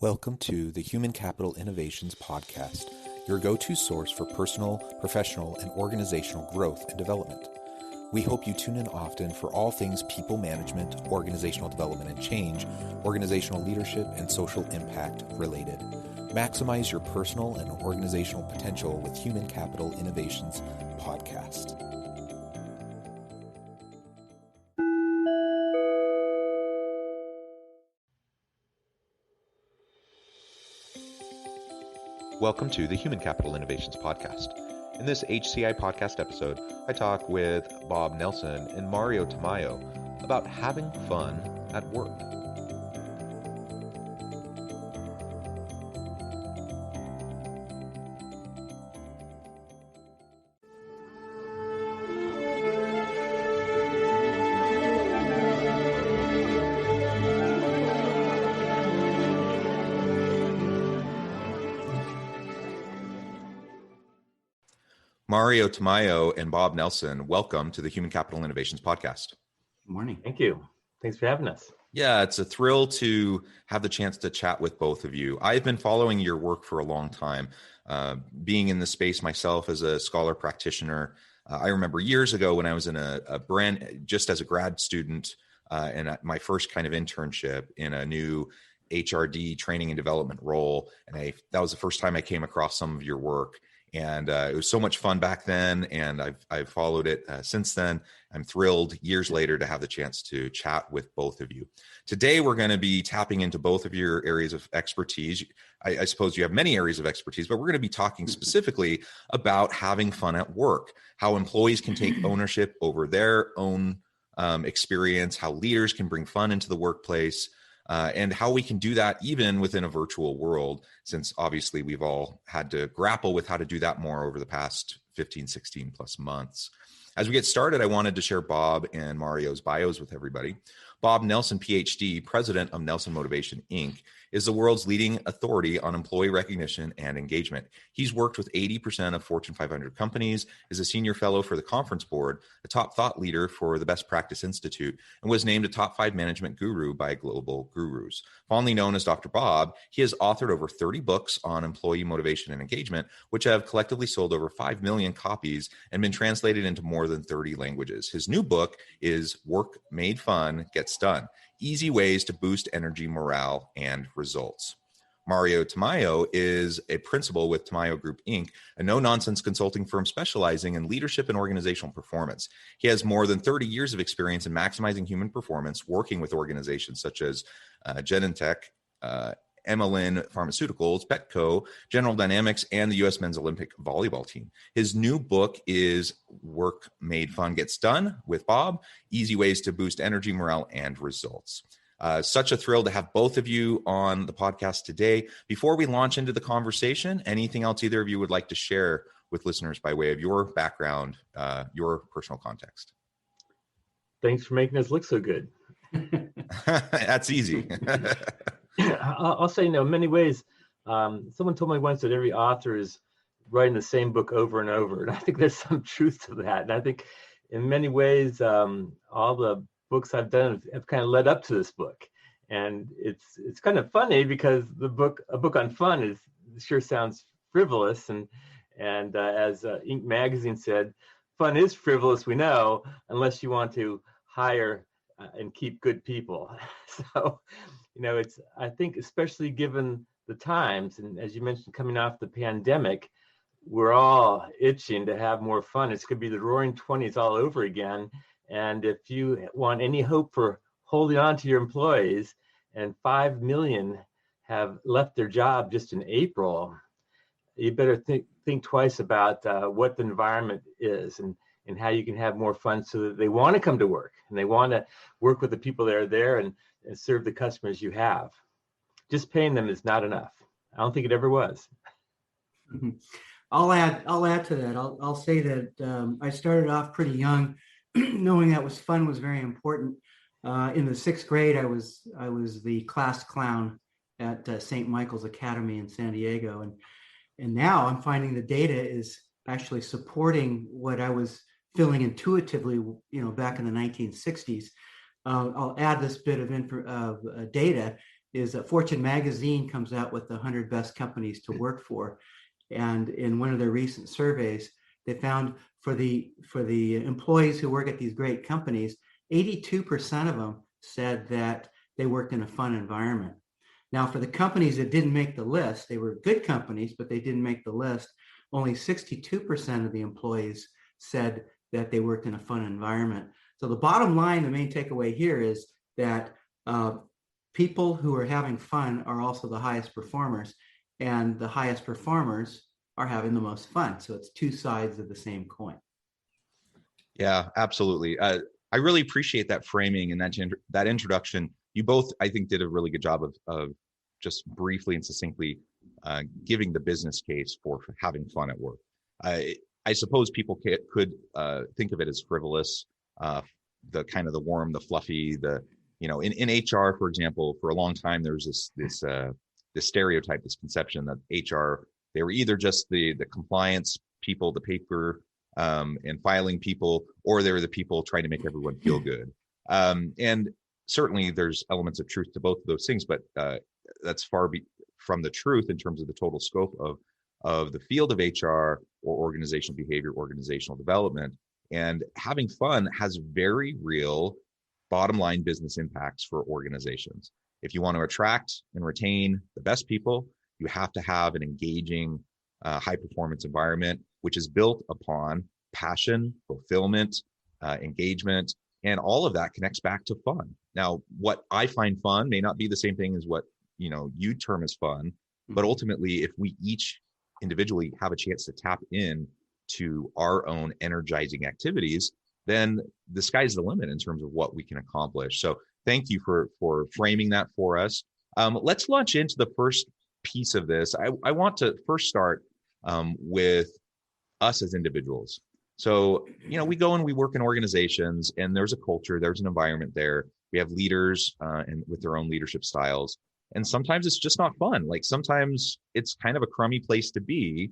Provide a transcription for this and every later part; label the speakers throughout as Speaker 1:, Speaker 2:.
Speaker 1: Welcome to the Human Capital Innovations Podcast, your go-to source for personal, professional, and organizational growth and development. We hope you tune in often for all things people management, organizational development and change, organizational leadership, and social impact related. Maximize your personal and organizational potential with Human Capital Innovations Podcast. Welcome to the Human Capital Innovations Podcast. In this HCI podcast episode, I talk with Bob Nelson and Mario Tamayo about having fun at work. Mario Tamayo and Bob Nelson, welcome to the Human Capital Innovations Podcast.
Speaker 2: Good morning.
Speaker 3: Thank you. Thanks for having us.
Speaker 1: Yeah, it's a thrill to have the chance to chat with both of you. I've been following your work for a long time, being in the space myself as a scholar practitioner. I remember years ago when I was in a brand, just as a grad student, and at my first kind of internship in a new HRD training and development role. And that was the first time I came across some of your work. And it was so much fun back then, and I've followed it since then. I'm thrilled years later to have the chance to chat with both of you. Today, we're going to be tapping into both of your areas of expertise. I suppose you have many areas of expertise, but we're going to be talking specifically about having fun at work, how employees can take ownership over their own experience, how leaders can bring fun into the workplace, and how we can do that even within a virtual world, since obviously we've all had to grapple with how to do that more over the past 15, 16 plus months. As we get started, I wanted to share Bob and Mario's bios with everybody. Bob Nelson, PhD, president of Nelson Motivation, Inc., is the world's leading authority on employee recognition and engagement. He's worked with 80% of Fortune 500 companies, is a senior fellow for the Conference Board, a top thought leader for the Best Practice Institute, and was named a top 5 management guru by Global Gurus. Fondly known as Dr. Bob, he has authored over 30 books on employee motivation and engagement, which have collectively sold over 5 million copies and been translated into more than 30 languages. His new book is Work Made Fun Gets Done: Easy Ways to Boost Energy, Morale, and Results. Mario Tamayo is a principal with Tamayo Group, Inc., a no-nonsense consulting firm specializing in leadership and organizational performance. He has more than 30 years of experience in maximizing human performance, working with organizations such as Genentech, Emmeline Pharmaceuticals, Petco, General Dynamics, and the U.S. Men's Olympic Volleyball Team. His new book is Work Made Fun Gets Done with Bob: Easy Ways to Boost Energy, Morale, and Results. Such a thrill to have both of you on the podcast today. Before we launch into the conversation, anything else either of you would like to share with listeners by way of your background, your personal context?
Speaker 3: Thanks for making us look so good.
Speaker 1: That's easy.
Speaker 3: I'll say, in many ways, someone told me once that every author is writing the same book over and over. And I think there's some truth to that. And I think in many ways, all the books I've done have kind of led up to this book. And it's kind of funny because a book on fun sure sounds frivolous. And as Inc. magazine said, fun is frivolous, we know, unless you want to hire and keep good people. So, I think especially given the times, and as you mentioned, coming off the pandemic, we're all itching to have more fun. It's going to be the roaring 20s all over again. And if you want any hope for holding on to your employees, and 5 million have left their job just in April, you better think twice about what the environment is and how you can have more fun so that they want to come to work and they want to work with the people that are there and serve the customers you have. Just paying them is not enough. I don't think it ever was.
Speaker 2: I'll add to that. I'll say that I started off pretty young, knowing that fun was very important. In the 6th grade, I was the class clown at St. Michael's Academy in San Diego, and now I'm finding the data is actually supporting what I was feeling intuitively, back in the 1960s. I'll add this bit of data Fortune magazine comes out with the 100 best companies to work for. And in one of their recent surveys, they found for the employees who work at these great companies, 82% of them said that they worked in a fun environment. Now, for the companies that didn't make the list, they were good companies, but they didn't make the list. Only 62% of the employees said that they worked in a fun environment. So the bottom line, the main takeaway here is that people who are having fun are also the highest performers, and the highest performers are having the most fun. So it's two sides of the same coin.
Speaker 1: Yeah, absolutely. I really appreciate that framing and that introduction. You both, I think, did a really good job of just briefly and succinctly giving the business case for having fun at work. I suppose people could think of it as frivolous, the kind of the warm, the fluffy, in HR, for example, for a long time, there was this stereotype, this conception that HR, they were either just the compliance people, the paper and filing people, or they were the people trying to make everyone feel good. And certainly there's elements of truth to both of those things, but that's far from the truth in terms of the total scope of the field of HR or organizational behavior, organizational development. And having fun has very real bottom line business impacts for organizations. If you want to attract and retain the best people, you have to have an engaging, high performance environment, which is built upon passion, fulfillment, engagement, and all of that connects back to fun. Now, what I find fun may not be the same thing as what you term as fun, but ultimately, if we each individually have a chance to tap in to our own energizing activities, then the sky's the limit in terms of what we can accomplish. So thank you for framing that for us. Let's launch into the first piece of this. I want to first start with us as individuals. So, we go and we work in organizations, and there's a culture, there's an environment there. We have leaders and with their own leadership styles. And sometimes it's just not fun. Like sometimes it's kind of a crummy place to be.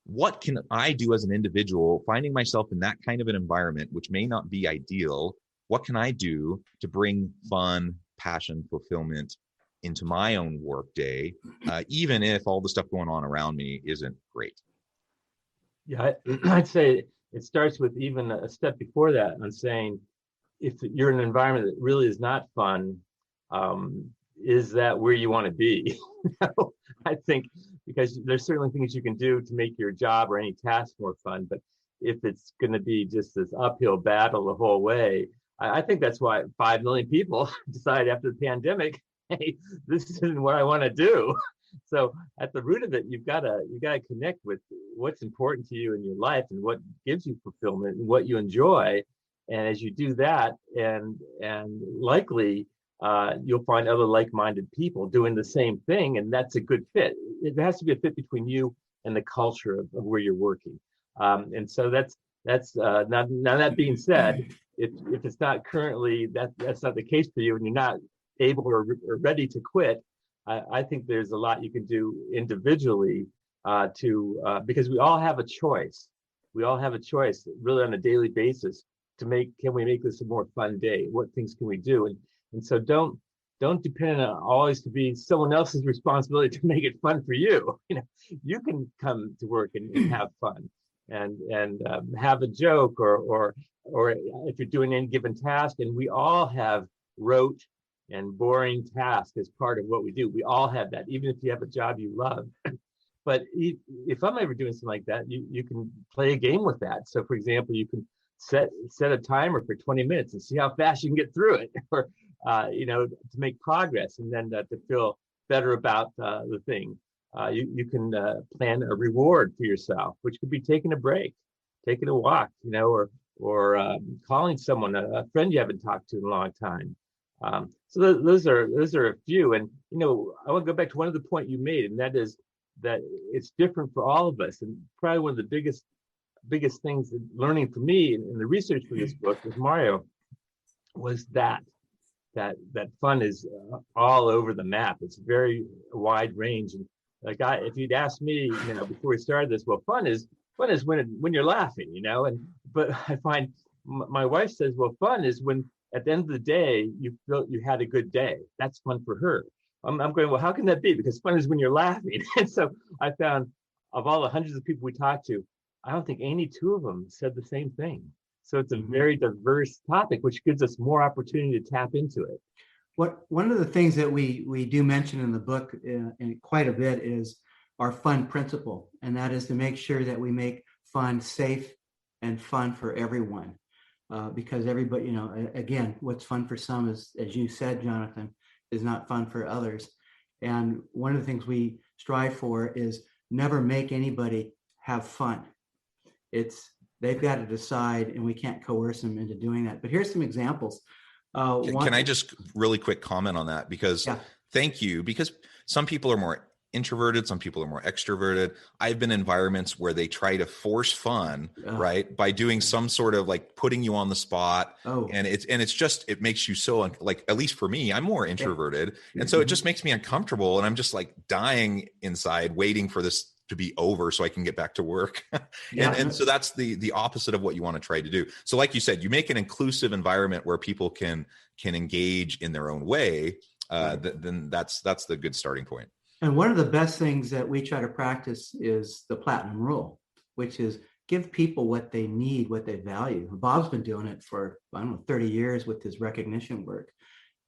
Speaker 1: What can I do as an individual, finding myself in that kind of an environment, which may not be ideal? What can I do to bring fun, passion, fulfillment into my own work day, even if all the stuff going on around me isn't great?
Speaker 3: Yeah, I'd say it starts with even a step before that on saying, if you're in an environment that really is not fun, is that where you want to be? I think, because there's certainly things you can do to make your job or any task more fun, but if it's going to be just this uphill battle the whole way, I think that's why 5 million people decided after the pandemic, hey, this isn't what I want to do. So at the root of it, you gotta connect with what's important to you in your life and what gives you fulfillment and what you enjoy. And as you do that, and likely you'll find other like-minded people doing the same thing, and that's a good fit. It has to be a fit between you and the culture of where you're working. And so that's now that being said, if it's not currently that's not the case for you, and you're not able or ready to quit, I think there's a lot you can do individually because we all have a choice. We all have a choice, really, on a daily basis can we make this a more fun day? What things can we do? And so don't depend on always to be someone else's responsibility to make it fun for you. You can come to work and have fun and have a joke or if you're doing any given task. And we all have rote and boring tasks as part of what we do. We all have that, even if you have a job you love. But if I'm ever doing something like that, you can play a game with that. So, for example, you can set a timer for 20 minutes and see how fast you can get through it, or to make progress, and then to feel better about the thing. You can plan a reward for yourself, which could be taking a break, taking a walk, or calling someone, a friend you haven't talked to in a long time. So those are a few. And I want to go back to one of the point you made, and that is that it's different for all of us. And probably one of the biggest things learning for me in the research for this book with Mario was that fun is all over the map. It's very wide range. And if you'd asked me, before we started this, well, fun is when you're laughing, but I find my wife says, well, fun is when at the end of the day you feel you had a good day. That's fun for her. I'm going, well, how can that be? Because fun is when you're laughing. And so I found of all the hundreds of people we talked to, I don't think any two of them said the same thing. So it's a very diverse topic, which gives us more opportunity to tap into it.
Speaker 2: One of the things that we do mention in the book in quite a bit is our fun principle, and that is to make sure that we make fun safe and fun for everyone, because everybody, again, what's fun for some is, as you said, Jonathan, is not fun for others. And one of the things we strive for is never make anybody have fun. They've got to decide, and we can't coerce them into doing that. But here's some examples.
Speaker 1: Can I just really quick comment on that? Because thank you, because some people are more introverted, some people are more extroverted. I've been in environments where they try to force fun, right, by doing some sort of like putting you on the spot. And it's just, it makes you so like, at least for me, I'm more introverted. And so it just makes me uncomfortable. And I'm just like dying inside, waiting for this to be over so I can get back to work. And so that's the opposite of what you want to try to do. So like you said, you make an inclusive environment where people can engage in their own way. Then that's the good starting point.
Speaker 2: And one of the best things that we try to practice is the platinum rule, which is give people what they need, what they value. Bob's been doing it for, 30 years with his recognition work.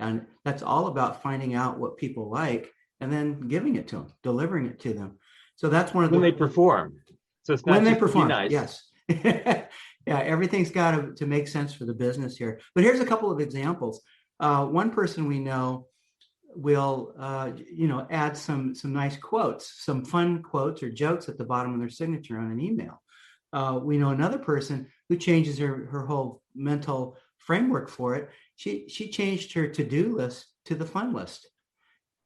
Speaker 2: And that's all about finding out what people like and then giving it to them, delivering it to them. So that's one of the—
Speaker 3: When they perform. So it's not
Speaker 2: when
Speaker 3: just
Speaker 2: they perform,
Speaker 3: nice.
Speaker 2: Yes. Yeah, everything's got to make sense for the business here. But here's a couple of examples. One person we know will add some nice quotes, some fun quotes or jokes at the bottom of their signature on an email. We know another person who changes her whole mental framework for it. She changed her to-do list to the fun list.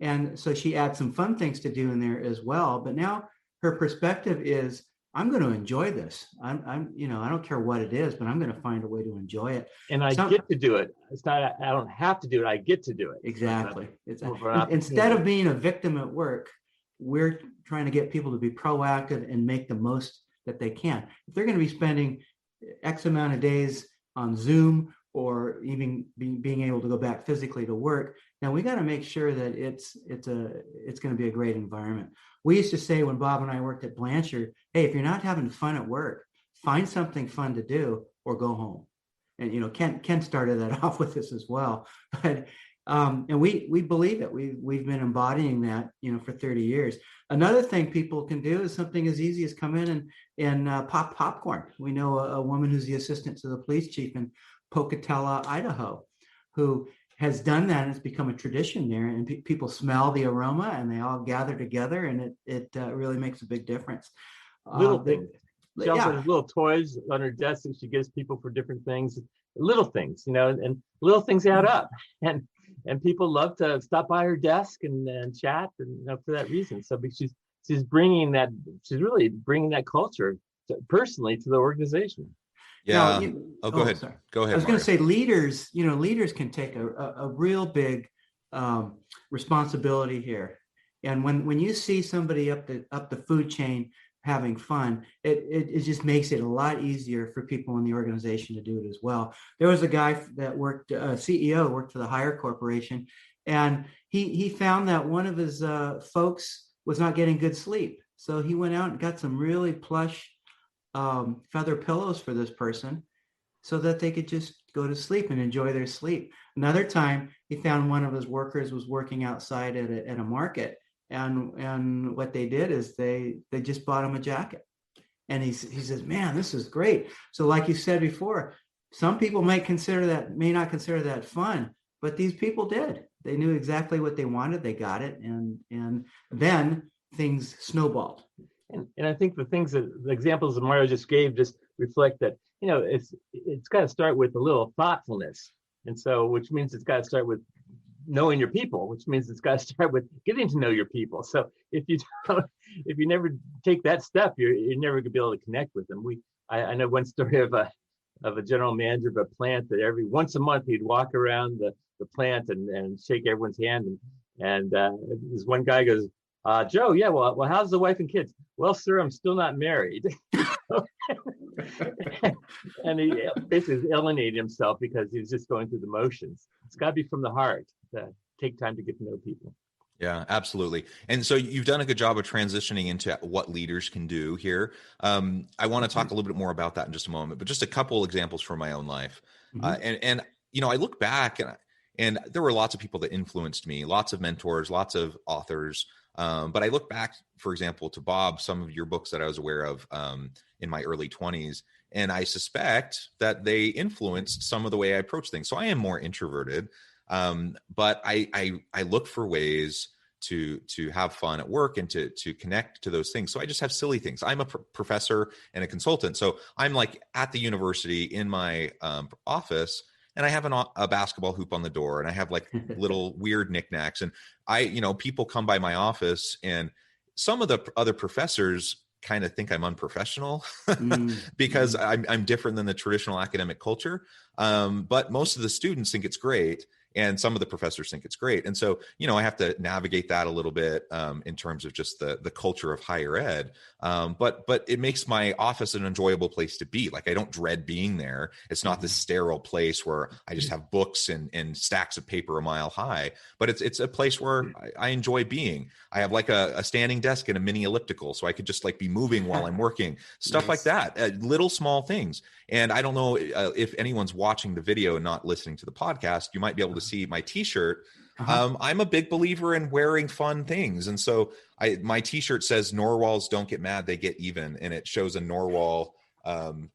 Speaker 2: And so she adds some fun things to do in there as well. But now her perspective is, I'm going to enjoy this. I don't care what it is, but I'm going to find a way to enjoy it.
Speaker 3: And I get to do it. It's not, I don't have to do it. I get to do it.
Speaker 2: Exactly. Instead of being a victim at work, we're trying to get people to be proactive and make the most that they can. If they're going to be spending X amount of days on Zoom or even being able to go back physically to work, now we got to make sure that it's going to be a great environment. We used to say when Bob and I worked at Blanchard, hey, if you're not having fun at work, find something fun to do or go home. And Ken started that off with us as well. But and we believe it. We've been embodying that for 30 years. Another thing people can do is something as easy as come in and pop popcorn. We know a woman who's the assistant to the police chief in Pocatello, Idaho, who has done that, and it's become a tradition there, and people smell the aroma and they all gather together, and it really makes a big difference.
Speaker 3: Little things. She also has little toys on her desk that she gives people for different things, little things, and little things add up, and people love to stop by her desk and chat, and for that reason. So she's really bringing that culture personally to the organization.
Speaker 1: Yeah. Go ahead. Sorry. Go ahead.
Speaker 2: I was going to say leaders can take a real big responsibility here. And when you see somebody up the food chain having fun, it just makes it a lot easier for people in the organization to do it as well. There was a guy that worked, CEO, worked for the Hire Corporation, and he found that one of his folks was not getting good sleep. So he went out and got some really plush feather pillows for this person so that they could just go to sleep and enjoy their sleep. Another time he found one of his workers was working outside at a market, and what they did is they just bought him a jacket, and he says, man, this is great. So like you said before, some people may not consider that fun, but these people did. They knew exactly what they wanted, they got it, and then things snowballed.
Speaker 3: And I think the examples that Mario just gave just reflect that, it's got to start with a little thoughtfulness. And so, which means it's got to start with knowing your people, which means it's got to start with getting to know your people. So if you never take that step, you're never going to be able to connect with them. I know one story of a general manager of a plant that every once a month he'd walk around the plant and shake everyone's hand. And this one guy goes, Joe, yeah, well, how's the wife and kids? Well, sir, I'm still not married. And he basically alienated himself because he was just going through the motions. It's got to be from the heart to take time to get to know people.
Speaker 1: Yeah, absolutely. And so you've done a good job of transitioning into what leaders can do here. I want to talk a little bit more about that in just a moment, but just a couple examples from my own life. And I look back and there were lots of people that influenced me, lots of mentors, lots of authors. But I look back, for example, to Bob, some of your books that I was aware of in my early 20s. And I suspect that they influenced some of the way I approach things. So I am more introverted. But I look for ways to have fun at work and to connect to those things. So I just have silly things. I'm a professor and a consultant. So I'm like at the university in my office, and I have a basketball hoop on the door, and I have like little weird knickknacks. And people come by my office, and some of the other professors kind of think I'm unprofessional because I'm different than the traditional academic culture. But most of the students think it's great. And some of the professors think it's great. And so, I have to navigate that a little bit in terms of just the culture of higher ed. But it makes my office an enjoyable place to be. Like, I don't dread being there. It's not this sterile place where I just have books and stacks of paper a mile high, but it's a place where I enjoy being. I have like a standing desk and a mini elliptical, so I could just like be moving while I'm working, stuff like that, little small things. And I don't know if anyone's watching the video and not listening to the podcast, you might be able to see my t-shirt. I'm a big believer in wearing fun things. And so my t-shirt says "Narwhals don't get mad, they get even." And it shows a narwhal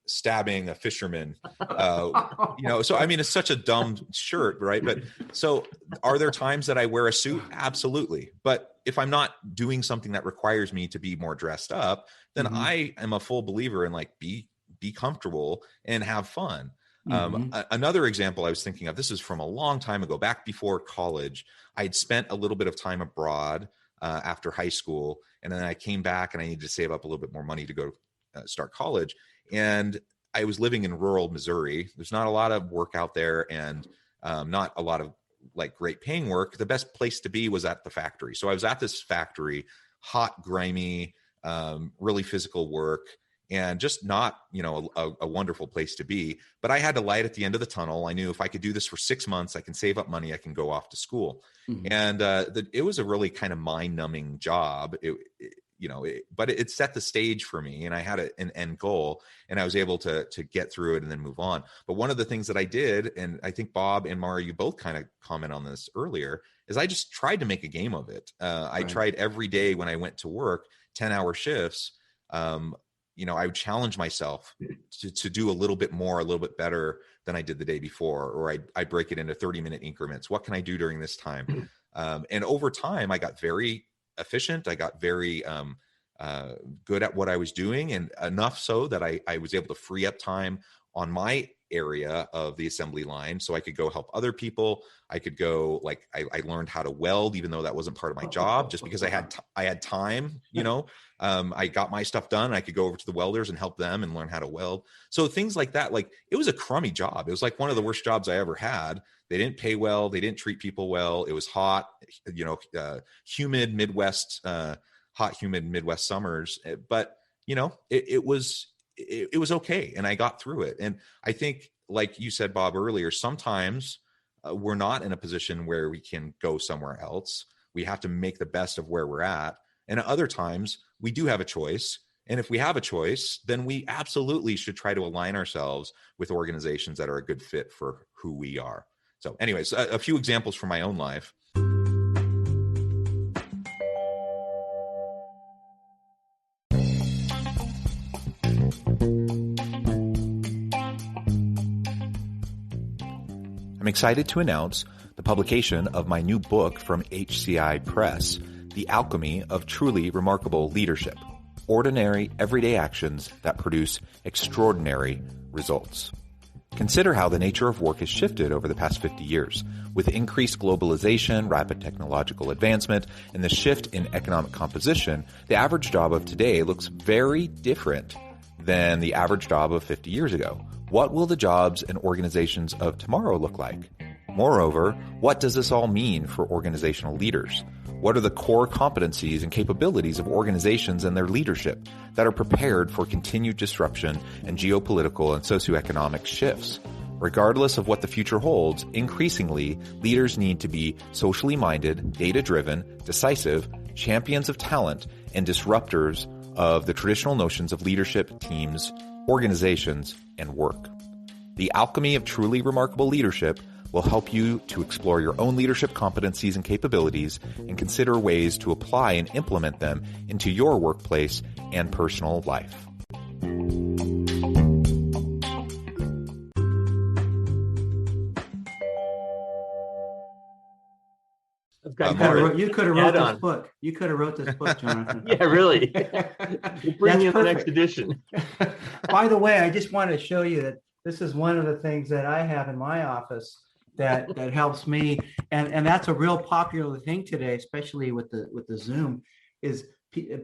Speaker 1: stabbing a fisherman. So I mean, it's such a dumb shirt, right? But so are there times that I wear a suit? Absolutely. But if I'm not doing something that requires me to be more dressed up, then I am a full believer in like, be comfortable and have fun. Another example I was thinking of, this is from a long time ago, back before college. I'd spent a little bit of time abroad after high school, and then I came back and I needed to save up a little bit more money to go start college. And I was living in rural Missouri. There's not a lot of work out there, and not a lot of like great paying work. The best place to be was at the factory. So I was at this factory, hot, grimy, really physical work, and just not, a wonderful place to be. But I had a light at the end of the tunnel. I knew if I could do this for 6 months, I can save up money, I can go off to school. And it was a really kind of mind-numbing job. But it set the stage for me, and I had an end goal, and I was able to get through it and then move on. But one of the things that I did, and I think Bob and Mara, you both kind of comment on this earlier, is I just tried to make a game of it. I tried every day when I went to work, 10-hour shifts. I would challenge myself to do a little bit more, a little bit better than I did the day before, or I break it into 30-minute increments. What can I do during this time? And over time, I got very efficient. I got very good at what I was doing, and enough so that I was able to free up time on my area of the assembly line so I could go help other people. I could go, like, I learned how to weld, even though that wasn't part of my job, just because I had time, I got my stuff done. I could go over to the welders and help them and learn how to weld. So things like that, like, it was a crummy job. It was like one of the worst jobs I ever had. They didn't pay well. They didn't treat people well. It was hot, humid Midwest, hot, humid Midwest summers. But, it was okay. And I got through it. And I think, like you said, Bob, earlier, sometimes we're not in a position where we can go somewhere else. We have to make the best of where we're at. And at other times we do have a choice. And if we have a choice, then we absolutely should try to align ourselves with organizations that are a good fit for who we are. So anyways, a few examples from my own life. I'm excited to announce the publication of my new book from HCI Press, The Alchemy of Truly Remarkable Leadership: Ordinary, Everyday Actions that Produce Extraordinary Results. Consider how the nature of work has shifted over the past 50 years. With increased globalization, rapid technological advancement, and the shift in economic composition, the average job of today looks very different than the average job of 50 years ago. What will the jobs and organizations of tomorrow look like? Moreover, what does this all mean for organizational leaders? What are the core competencies and capabilities of organizations and their leadership that are prepared for continued disruption and geopolitical and socioeconomic shifts? Regardless of what the future holds, increasingly, leaders need to be socially minded, data-driven, decisive, champions of talent, and disruptors of the traditional notions of leadership, teams, organizations, and work. The Alchemy of Truly Remarkable Leadership will help you to explore your own leadership competencies and capabilities and consider ways to apply and implement them into your workplace and personal life.
Speaker 2: You could have wrote this book. You could have wrote this book, Jonathan.
Speaker 3: Yeah, really. We'll bring you in the next edition.
Speaker 2: By the way, I just want to show you that this is one of the things that I have in my office that helps me, and that's a real popular thing today, especially with the Zoom, is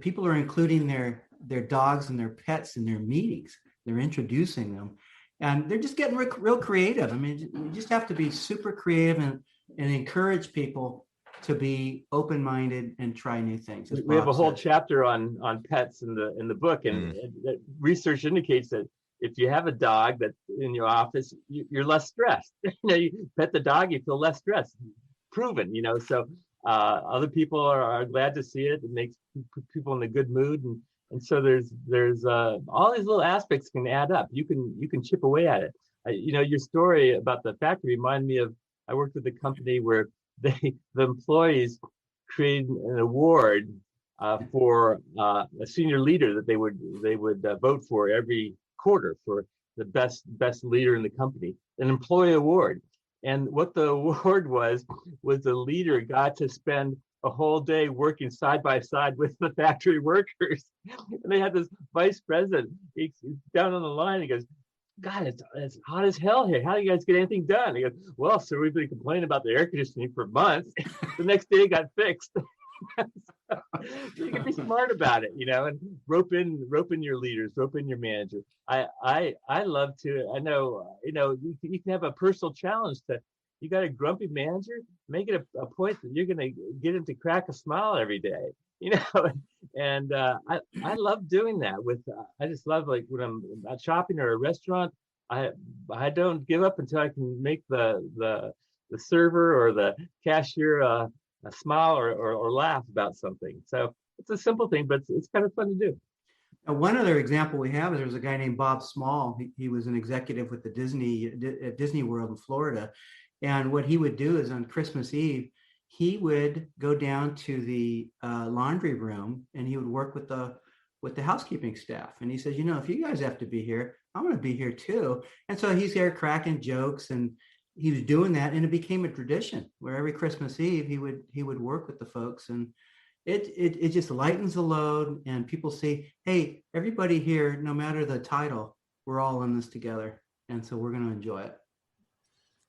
Speaker 2: people are including their dogs and their pets in their meetings. They're introducing them, and they're just getting real creative. I mean, you just have to be super creative and encourage people to be open-minded and try new things.
Speaker 3: We have a whole chapter on pets in the book, and research indicates that if you have a dog that's in your office, you're less stressed. You pet the dog, you feel less stressed. Proven, so other people are glad to see it. It makes people in a good mood, and so there's all these little aspects can add up. You can chip away at it. Your story about the factory reminded me of, I worked with a company where the employees created an award for a senior leader that they would vote for every quarter for the best leader in the company, an employee award. And what the award was the leader got to spend a whole day working side by side with the factory workers. And they had this vice president, he's down on the line, he goes, God, it's hot as hell here. How do you guys get anything done? He goes, well, sir, we've been complaining about the air conditioning for months. The next day it got fixed. So you can be smart about it, and rope in your leaders, rope in your manager. I love to, I know, you can have a personal challenge you got a grumpy manager, make it a point that you're going to get him to crack a smile every day, and I love doing that I just love, like, when I'm out shopping or a restaurant, I don't give up until I can make the server or the cashier a smile or laugh about something. So it's a simple thing, but it's kind of fun to do.
Speaker 2: Now, one other example we have is there's a guy named Bob Small. He was an executive with at Disney World in Florida. And what he would do is on Christmas Eve, he would go down to the laundry room and he would work with the housekeeping staff. And he says, if you guys have to be here, I'm going to be here too. And so he's there cracking jokes, and he was doing that, and it became a tradition where every Christmas Eve he would work with the folks, and it just lightens the load, and people see, hey, everybody here, no matter the title, we're all in this together, and so we're going to enjoy it.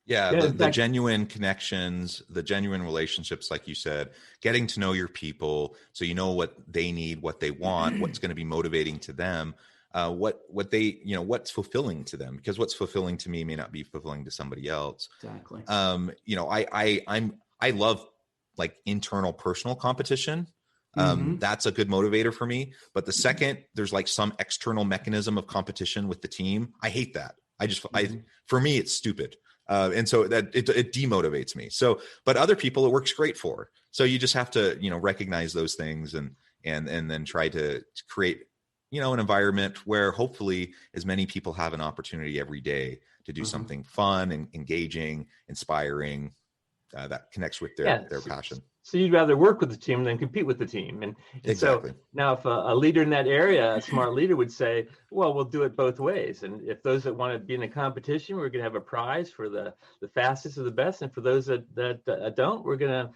Speaker 1: Yeah, the genuine connections, the genuine relationships, like you said, getting to know your people so you know what they need, what they want, what's going to be motivating to them, what they, what's fulfilling to them, because what's fulfilling to me may not be fulfilling to somebody else.
Speaker 2: Exactly.
Speaker 1: I love, like, internal personal competition. That's a good motivator for me. But the second there's, like, some external mechanism of competition with the team, I hate that. For me, it's stupid. And so that it demotivates me. So, but other people, it works great for. So you just have to, recognize those things and then try to create, an environment where hopefully as many people have an opportunity every day to do something fun and engaging, inspiring, that connects with their passion.
Speaker 3: So you'd rather work with the team than compete with the team. And
Speaker 1: exactly.
Speaker 3: So now if a leader in that area, a smart leader, would say, well, we'll do it both ways. And if those that want to be in a competition, we're going to have a prize for the fastest or the best. And for those that don't, we're going to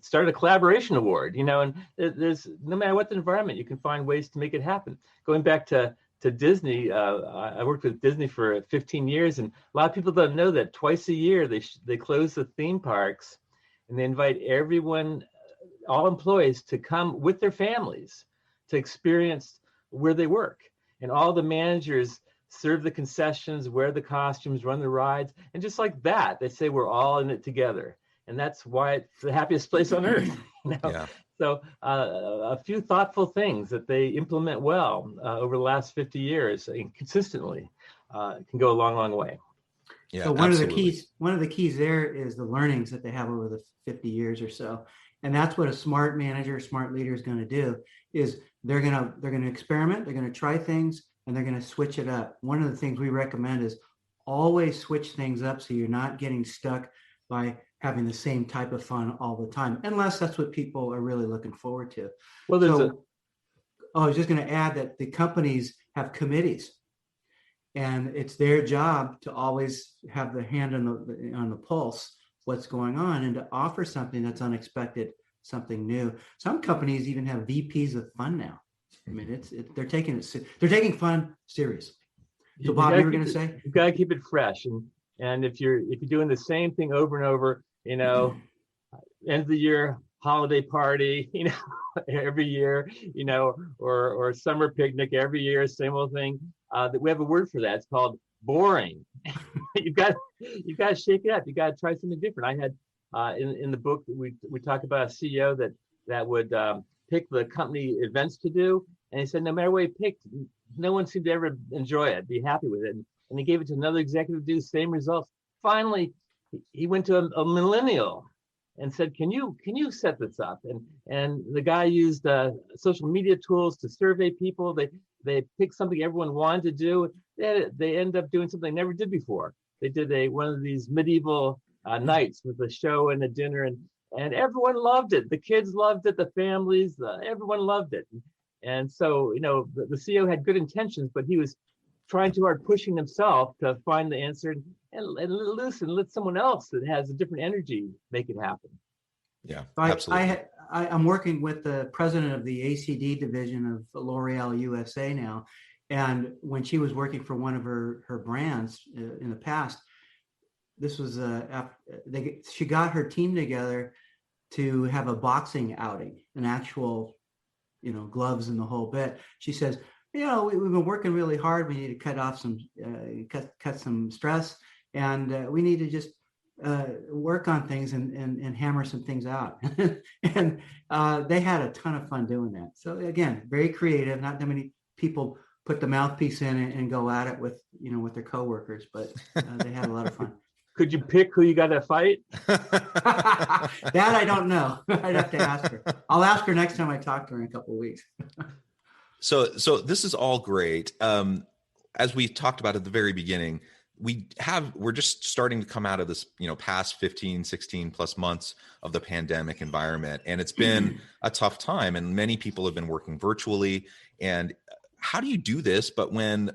Speaker 3: start a collaboration award, and there's, no matter what the environment, you can find ways to make it happen. Going back to Disney, I worked with Disney for 15 years, and a lot of people don't know that twice a year they close the theme parks, and they invite everyone, all employees, to come with their families to experience where they work. And all the managers serve the concessions, wear the costumes, run the rides, and just like that, they say we're all in it together. And that's why it's the happiest place on earth.
Speaker 1: Yeah.
Speaker 3: So a few thoughtful things that they implement well over the last 50 years and consistently can go a long, long way.
Speaker 1: Yeah,
Speaker 2: So
Speaker 1: absolutely.
Speaker 2: one of the keys there is the learnings that they have over the 50 years or so. And that's what a smart manager, smart leader is going to do is they're going to experiment, they're going to try things, and they're going to switch it up. One of the things we recommend is always switch things up so you're not getting stuck by having the same type of fun all the time, unless that's what people are really looking forward to.
Speaker 3: Well,
Speaker 2: So I was just going to add that the companies have committees, and it's their job to always have the hand on the pulse, what's going on, and to offer something that's unexpected, something new. Some companies even have VPs of fun now. I mean, they're taking fun seriously. So Bob, you were going to say?
Speaker 3: You got to keep it fresh. And if you're doing the same thing over and over, you know, end of the year holiday party, you know, every year, you know, or summer picnic every year, same old thing. That we have a word for that. It's called boring. you've got to shake it up. You got to try something different. I had in the book we talk about a CEO that would pick the company events to do, and he said no matter what he picked, no one seemed to ever enjoy it, be happy with it. And he gave it to another executive to do the same results. Finally, he went to a millennial and said, "Can you set this up?" And the guy used social media tools to survey people. They picked something everyone wanted to do. They ended up doing something they never did before. They did one of these medieval nights with a show and a dinner, and everyone loved it. The kids loved it, the families, everyone loved it. And so, you know, the CEO had good intentions, but he was trying too hard, pushing himself to find the answer and let someone else that has a different energy make it happen.
Speaker 1: Yeah, absolutely.
Speaker 2: I'm working with the president of the ACD division of L'Oreal USA now. And when she was working for one of her brands in the past, this was she got her team together to have a boxing outing, an actual, you know, gloves and the whole bit. She says, you know, we've been working really hard. We need to cut off cut some stress, and we need to just work on things and hammer some things out. And they had a ton of fun doing that. So again, very creative. Not that many people put the mouthpiece in and go at it with, you know, with their coworkers, but they had a lot of fun.
Speaker 3: Could you pick who you got to fight?
Speaker 2: That I don't know. I'd have to ask her. I'll ask her next time I talk to her in a couple of weeks.
Speaker 1: So this is all great. As we talked about at the very beginning, we're just starting to come out of this, you know, past 15, 16 plus months of the pandemic environment. And it's been a tough time, and many people have been working virtually. And how do you do this? But when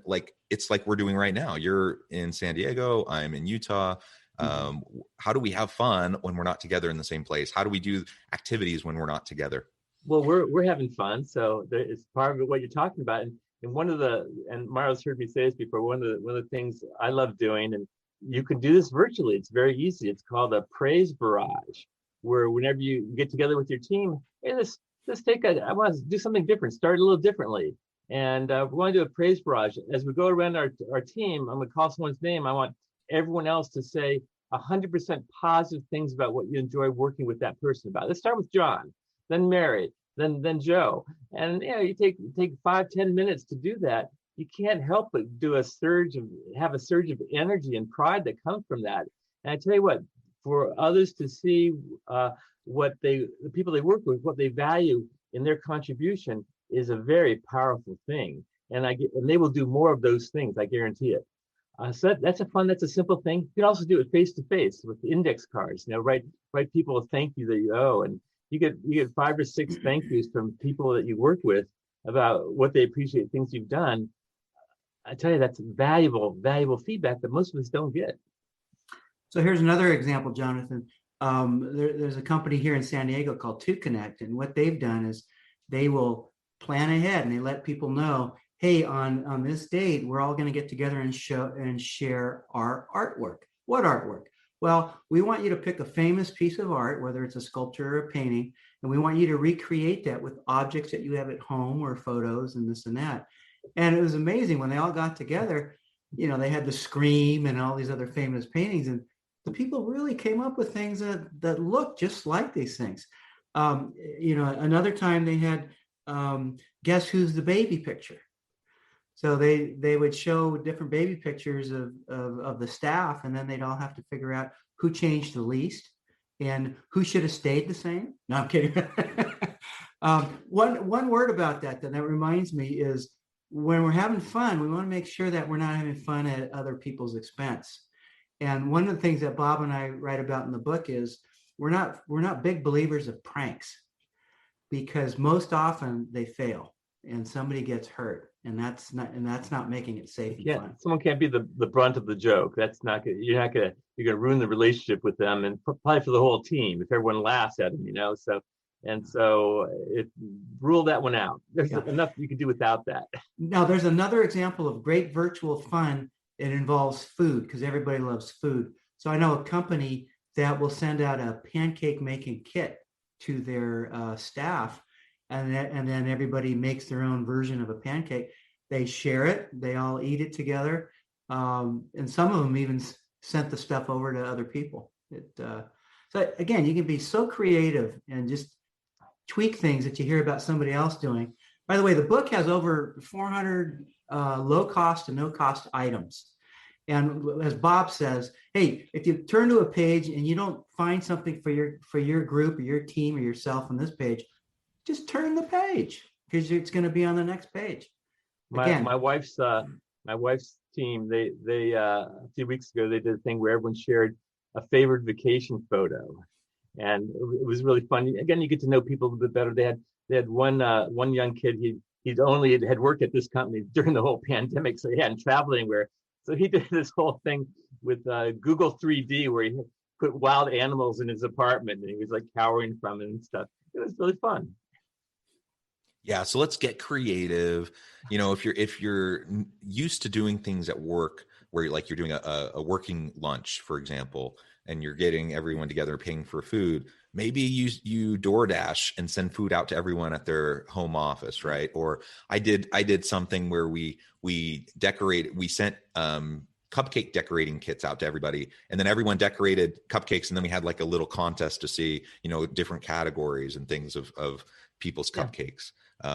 Speaker 1: it's like we're doing right now, you're in San Diego, I'm in Utah. How do we have fun when we're not together in the same place? How do we do activities when we're not together?
Speaker 3: Well, we're having fun. So it's part of what you're talking about. And Mario's heard me say this before, one of the things I love doing, and you can do this virtually. It's very easy. It's called a praise barrage, where whenever you get together with your team, hey, let's I want to do something different, start a little differently. And we want to do a praise barrage. As we go around our team, I'm going to call someone's name. I want everyone else to say 100% positive things about what you enjoy working with that person about. Let's start with John, then Mary, then Joe. And you know, you take 5-10 minutes to do that. You can't help but have a surge of energy and pride that comes from that. And I tell you what, for others to see the people they work with, what they value in their contribution is a very powerful thing. And they will do more of those things, I guarantee it. So that's a simple thing. You can also do it face to face with index cards. You know, write people a thank you that you owe, and you get 5 or 6 thank yous from people that you work with about what they appreciate, things you've done. I tell you, that's valuable feedback that most of us don't get.
Speaker 2: So here's another example, Jonathan. There's a company here in San Diego called 2Connect, and what they've done is they will plan ahead and they let people know, hey, on this date, we're all going to get together and share our artwork. What artwork? Well, we want you to pick a famous piece of art, whether it's a sculpture or a painting, and we want you to recreate that with objects that you have at home or photos and this and that. And it was amazing when they all got together. You know, they had the Scream and all these other famous paintings, and the people really came up with things that look just like these things. You know, another time they had Guess Who's the Baby picture. So they would show different baby pictures of the staff, and then they'd all have to figure out who changed the least and who should have stayed the same. No, I'm kidding. One word about that reminds me is when we're having fun, we want to make sure that we're not having fun at other people's expense. And one of the things that Bob and I write about in the book is we're not big believers of pranks, because most often they fail and somebody gets hurt, and that's not making it safe and fun.
Speaker 3: Someone can't be the brunt of the joke. That's not good. You're gonna ruin the relationship with them, and probably for the whole team if everyone laughs at them, so rule that one out. There's enough you can do without that.
Speaker 2: Now there's another example of great virtual fun. It involves food, because everybody loves food. So I know a company that will send out a pancake making kit to their staff, and then everybody makes their own version of a pancake. They share it, they all eat it together, and some of them even sent the stuff over to other people. So again, you can be so creative and just tweak things that you hear about somebody else doing. By the way, the book has over 400 low cost and no cost items. And as Bob says, hey, if you turn to a page and you don't find something for your group or your team or yourself on this page, just turn the page, because it's going to be on the next page.
Speaker 3: Again, my wife's team, they a few weeks ago, they did a thing where everyone shared a favorite vacation photo, and it was really fun. Again, you get to know people a little bit better. They had one young kid. He'd only had worked at this company during the whole pandemic, so he hadn't traveled anywhere. So he did this whole thing with Google 3D, where he put wild animals in his apartment, and he was like cowering from it and stuff. It was really fun.
Speaker 1: Yeah, so let's get creative. If you're used to doing things at work where you're doing a working lunch, for example, and you're getting everyone together paying for food, maybe you DoorDash and send food out to everyone at their home office, right? Or I did something where we sent cupcake decorating kits out to everybody, and then everyone decorated cupcakes, and then we had like a little contest to see different categories and things of people's cupcakes.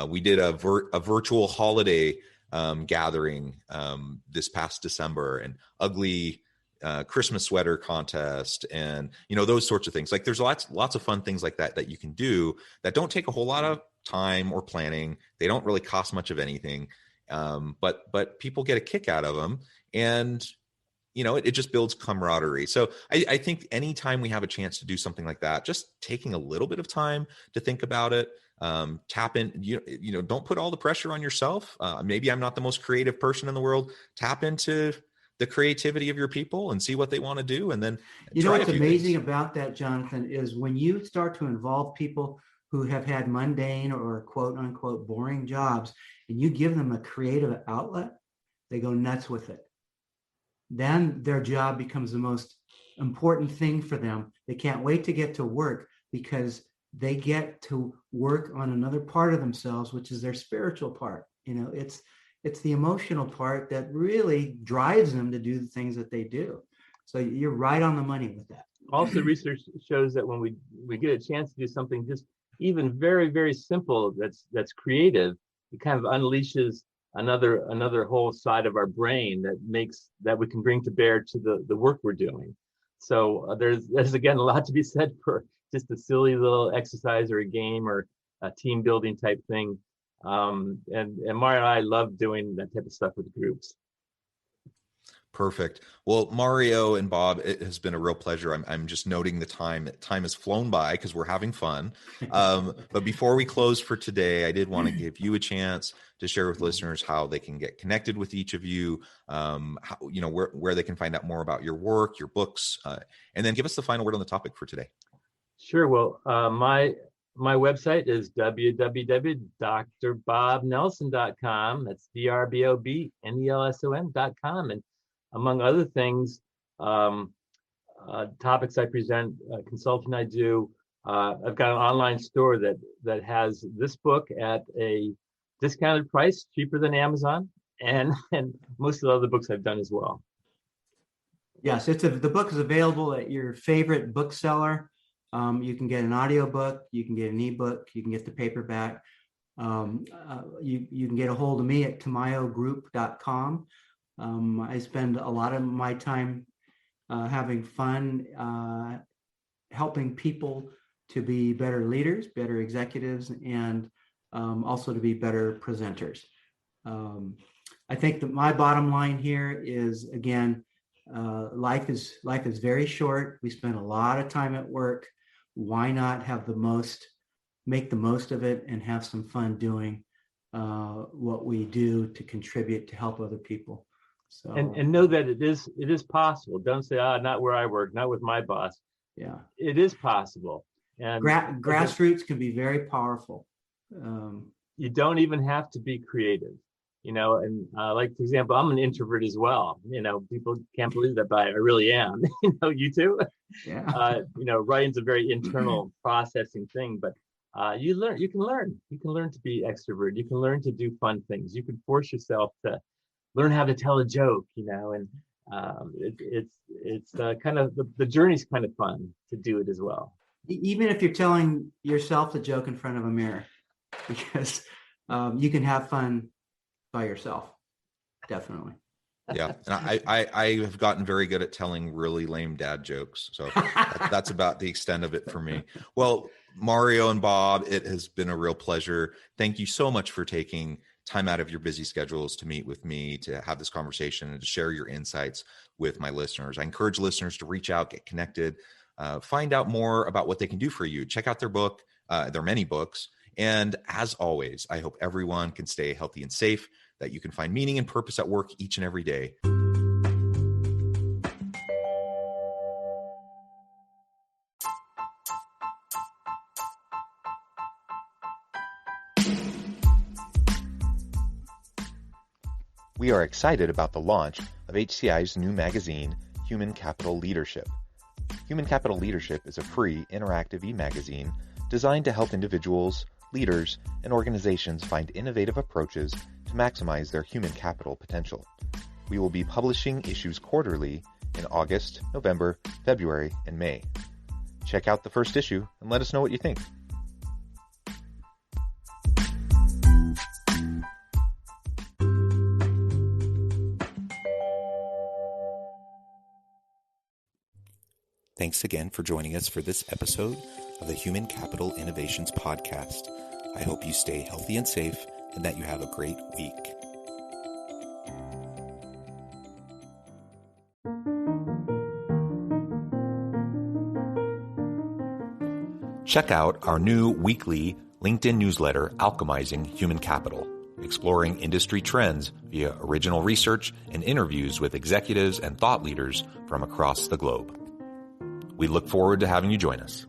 Speaker 1: We did a virtual holiday gathering this past December, and ugly Christmas sweater contest, and those sorts of things. Like there's lots of fun things like that you can do that don't take a whole lot of time or planning. They don't really cost much of anything, but people get a kick out of them, and it just builds camaraderie. So I think anytime we have a chance to do something like that, just taking a little bit of time to think about it, tap in, don't put all the pressure on yourself. Maybe I'm not the most creative person in the world. Tap into the creativity of your people and see what they want to do. And then
Speaker 2: what's amazing about that, Jonathan, is when you start to involve people who have had mundane or quote unquote boring jobs, and you give them a creative outlet, they go nuts with it. Then their job becomes the most important thing for them. They can't wait to get to work, because they get to work on another part of themselves, which is their spiritual part. It's the emotional part that really drives them to do the things that they do. So you're right on the money with that.
Speaker 3: Also, research shows that when we get a chance to do something just even very, very simple that's creative, it kind of unleashes another whole side of our brain that we can bring to bear to the work we're doing. So there's again a lot to be said for just a silly little exercise or a game or a team building type thing. And Mario and I love doing that type of stuff with groups.
Speaker 1: Perfect. Well, Mario and Bob, it has been a real pleasure. I'm just noting the time. Time has flown by because we're having fun. But before we close for today, I did want to give you a chance to share with listeners how they can get connected with each of you, where they can find out more about your work, your books, and then give us the final word on the topic for today.
Speaker 3: Sure. Well, my website is www.drbobnelson.com. That's DRBOBNELSON.com. And among other things, topics I present, consulting I do, I've got an online store that has this book at a discounted price, cheaper than Amazon, and most of the other books I've done as well.
Speaker 2: Yes, the book is available at your favorite bookseller. You can get an audiobook, you can get an ebook, you can get the paperback. You can get a hold of me at tamayogroup.com. I spend a lot of my time having fun, helping people to be better leaders, better executives, and also to be better presenters. I think that my bottom line here is, again, life is very short. We spend a lot of time at work. Why not make the most of it and have some fun doing what we do to contribute to help other people. So
Speaker 3: and know that it is possible. Don't say, not where I work, not with my boss.
Speaker 2: Yeah,
Speaker 3: it is possible. And
Speaker 2: grassroots can be very powerful.
Speaker 3: You don't even have to be creative, and like, for example, I'm an introvert as well. People can't believe that, but I really am. You too.
Speaker 2: Yeah.
Speaker 3: Writing's a very internal processing thing, but you can learn to be extrovert. You can learn to do fun things. You can force yourself to learn how to tell a joke, and it's kind of the journey's kind of fun to do it as well.
Speaker 2: Even if you're telling yourself the joke in front of a mirror, because you can have fun by yourself. Definitely.
Speaker 1: Yeah. And I have gotten very good at telling really lame dad jokes. So that's about the extent of it for me. Well, Mario and Bob, it has been a real pleasure. Thank you so much for taking time out of your busy schedules to meet with me, to have this conversation, and to share your insights with my listeners. I encourage listeners to reach out, get connected, find out more about what they can do for you. Check out their book. There are many books. And as always, I hope everyone can stay healthy and safe, that you can find meaning and purpose at work each and every day. We are excited about the launch of HCI's new magazine, Human Capital Leadership. Human Capital Leadership is a free, interactive e-magazine designed to help individuals, leaders, and organizations find innovative approaches to maximize their human capital potential. We will be publishing issues quarterly in August, November, February, and May. Check out the first issue and let us know what you think. Thanks again for joining us for this episode of the Human Capital Innovations Podcast. I hope you stay healthy and safe, and that you have a great week. Check out our new weekly LinkedIn newsletter, Alchemizing Human Capital, exploring industry trends via original research and interviews with executives and thought leaders from across the globe. We look forward to having you join us.